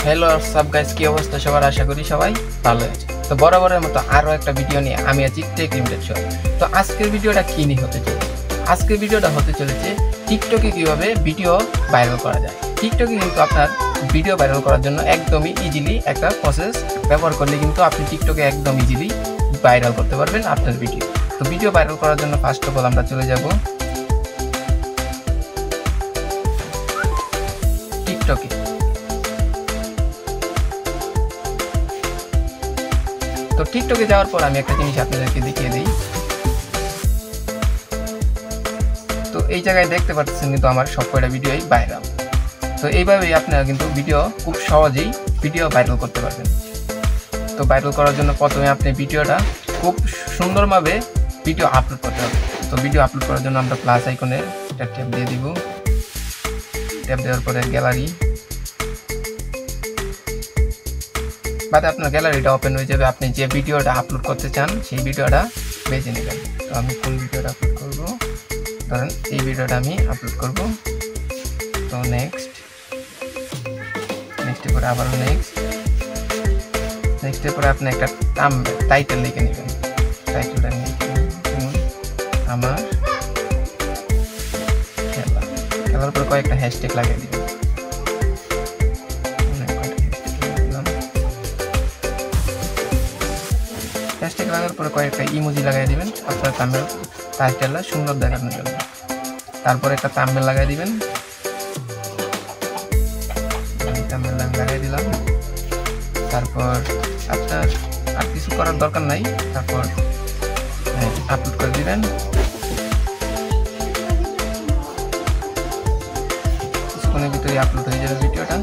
Hello সব guys, কি অবস্থা সবার? আশা করি সবাই ভালো আছে। তো বরাবরের মতো আরও একটা ভিডিও নিয়ে আমি আছি টেক লিমিটেড শো। তো আজকের ভিডিওটা কি নিয়ে হতে চলেছে? আজকের ভিডিওটা হতে চলেছে টিকটকে কিভাবে ভিডিও ভাইরাল করা যায়। টিকটকে কিন্তু আপনার ভিডিও ভাইরাল করার জন্য একদমই ইজিলি একটা প্রসেস ব্যবহার করলে কিন্তু আপনি টিকটকে একদম ইজিলি ভাইরাল করতে পারবেন আপনার ভিডিও। তো ভিডিও ভাইরাল করার জন্য ফার্স্ট অফ অল আমরা চলে যাব টিকটকে। তো টিকটকে যাওয়ার পর আমি একটা জিনিস আপনাদেরকে দেখিয়ে দিই। তো এই জায়গায় দেখতে পাচ্ছেন কিন্তু আমার সবকটা ভিডিওই ভাইরাল। তো এইভাবেই আপনারা কিন্তু ভিডিও খুব সহজেই ভিডিও ভাইরাল করতে পারবেন। তো ভাইরাল করার জন্য প্রথমে আপনি ভিডিওটা খুব সুন্দরভাবে ভিডিও আপলোড করতে হবে। তো ভিডিও আপলোড করার জন্য আমরা প্লাস আইকনে একটা ট্যাপ দিয়ে দিব। ট্যাপ দেওয়ার পরে গ্যালারি, বাদে আপনার গ্যালারিটা ওপেন হয়ে যাবে। আপনি যে ভিডিওটা আপলোড করতে চান সেই ভিডিওটা বেছে নেবেন। তো আমি কোন ভিডিওটা আপলোড করব, ধরেন এই ভিডিওটা আমি আপলোড করব। তো নেক্সটের পরে আবার নেক্সটের পরে আপনি একটা টাইটেল লিখে নেবেন। টাইটেলটা নিয়ে আমার খেলার পরে কয়েকটা হ্যাশট্যাগ লাগিয়ে দিবেন। হ্যাশট্যাগ লাগানোর পরে কয়েকটা ইমোজি লাগাই দিবেন আপনার থাম্বনেল টাইটেলটা সুন্দর দেখানোর জন্য। তারপরে একটা থাম্বনেল লাগাই দিবেন। থাম্বনেল আমি লাগাই দিলাম। তারপর আপনার আর কিছু করার দরকার নাই। তারপর আপলোড করে দিবেন। কিছুক্ষণের ভিতরে আপলোড হয়ে যাবে ভিডিওটা।